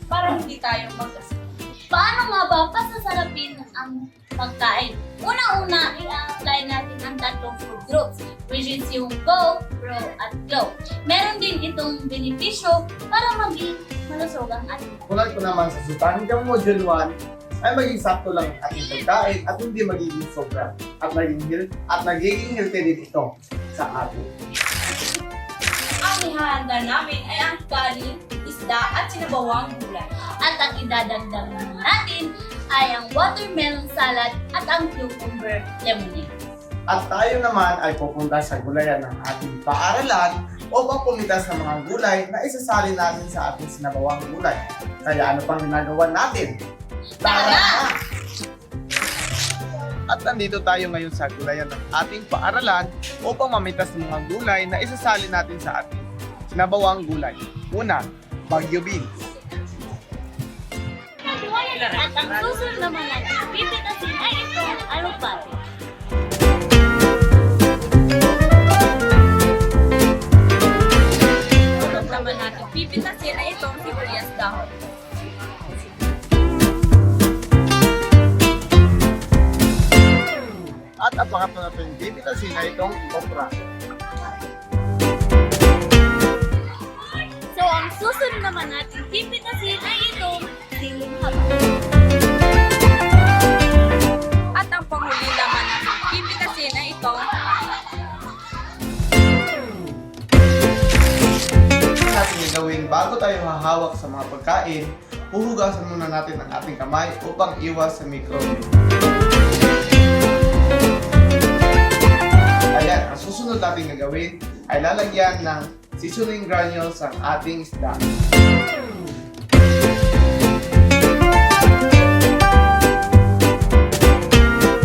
para hindi tayo magkasakit. Paano nga ba pasasarapin ang pagkain? Una-una, i-apply natin ang tatlong food groups, which is yung Go, Grow, at Glow. Meron din itong benepisyo para maging malusog ang ating Tulad ko naman sa suta, hanggang module 1 ay maging sakto lang ang ating pagkain at hindi magiging sobra at nagiging healthy din ito sa atin. Ang ihahanda namin ay ang kanin, isda at sinabawang gulay. At ang idadagdag naman natin ay ang watermelon salad at ang cucumber lemonade. At tayo naman ay pupunta sa gulayan ng ating paaralan upang pumitas ng mga gulay na isasali natin sa ating sinabawang gulay. Kaya ano pang ginagawa natin? Tara! At nandito tayo ngayon sa gulayan ng ating paaralan upang mamitas ng mga gulay na isasali natin sa ating sinabawang gulay. Una, Baguio beans. At ang susunod naman natin, pipitasin ay itong alupate. Sunod naman natin pipitasin ay itong sibuyas dahon. At ang pangatlo natin pipitasin ay itong okra. So, ang susunod naman natin pipitasin ay itong siling haba. At ang panghuli naman natin pipitasin ay itong Natin gagawin bago tayo hahawak sa mga pagkain, huhugasan muna natin ang ating kamay upang iwas sa microbe. Ayan, ang susunod natin gagawin ay lalagyan ng seasoning granules ang ating isda.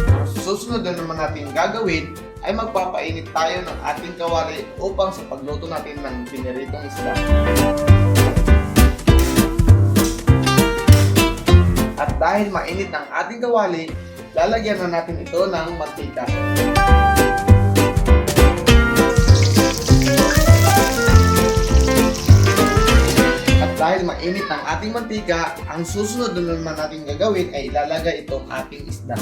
Ang susunod na naman natin gagawin ay magpapainit tayo ng ating kawali upang sa pagluto natin ng piniritong isda. At dahil mainit ang ating kawali, lalagyan na natin ito ng mantika. At dahil mainit ang ating mantika, ang susunod na naman natin gagawin ay ilalagay itong ating isda.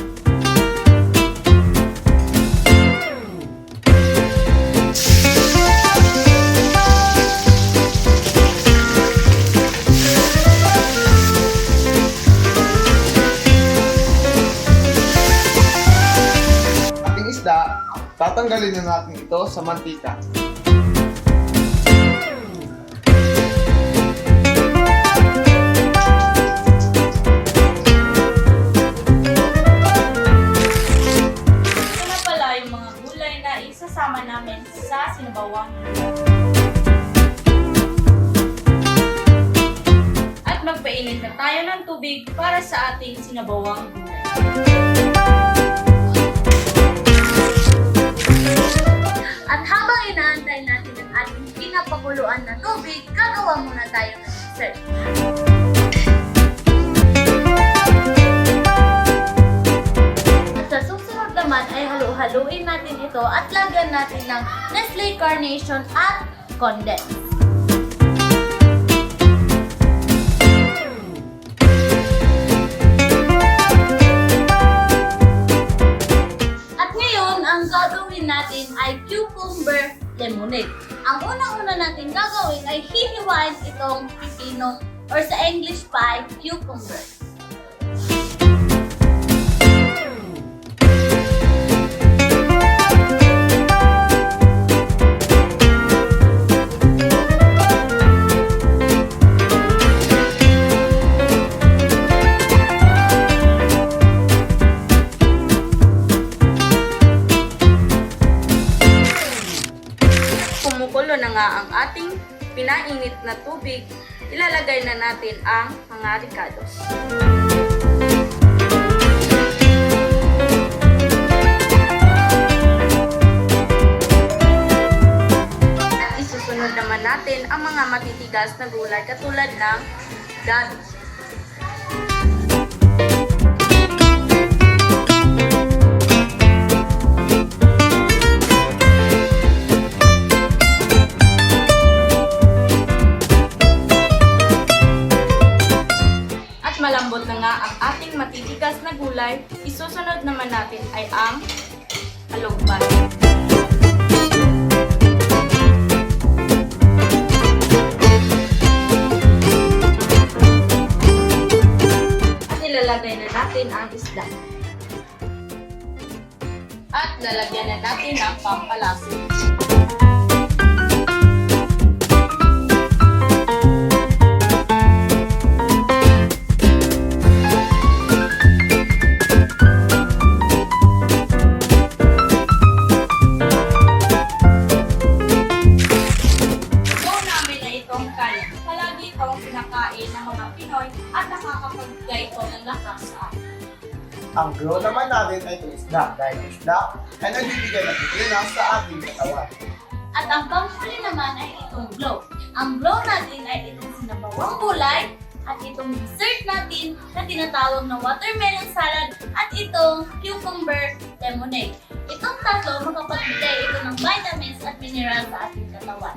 Ating isda, tatanggalin na natin ito sa mantika. ito na pala yung mga gulay na isasama namin sa sinabawang gulay. At magpainit na tayo ng tubig para sa ating sinabawang gulay. At habang inaantay natin ang ating pinapakuluan na tubig, gagawa muna tayo ng dessert. At sa susunod naman ay halu-haluin natin ito at lagyan natin ng Nestle Carnation at Condensed. At ngayon, ang gagawin natin ay cucumber lemonade. Ang unang-una natin gagawin ay hihiwain itong pipino or sa English pie, cucumber. Kumukulo na nga ang ating pinainit na tubig, ilalagay na natin ang mga ricados. At isusunod naman natin ang mga matitigas na gulay katulad ng gabi. malambot na nga ang ating matitigas na gulay, isusunod naman natin ay ang alugban. At ilalagay na natin ang isda. At lalagyan na natin ang pampalasin. Palagi itong pinakain ng mga Pinoy at nakakapagbigay ito ng lakas sa atin. Ang glow naman natin ay itong isda dahil ang isda ay nagbibigay ng protina sa ating katawan. At ang panghuli naman ay itong glow. Ang glow natin ay itong sinabawang gulay at itong dessert natin na tinatawag na watermelon salad at itong cucumber lemonade. Itong tatlo, makapagbigay ito ng vitamins at mineral sa ating katawan.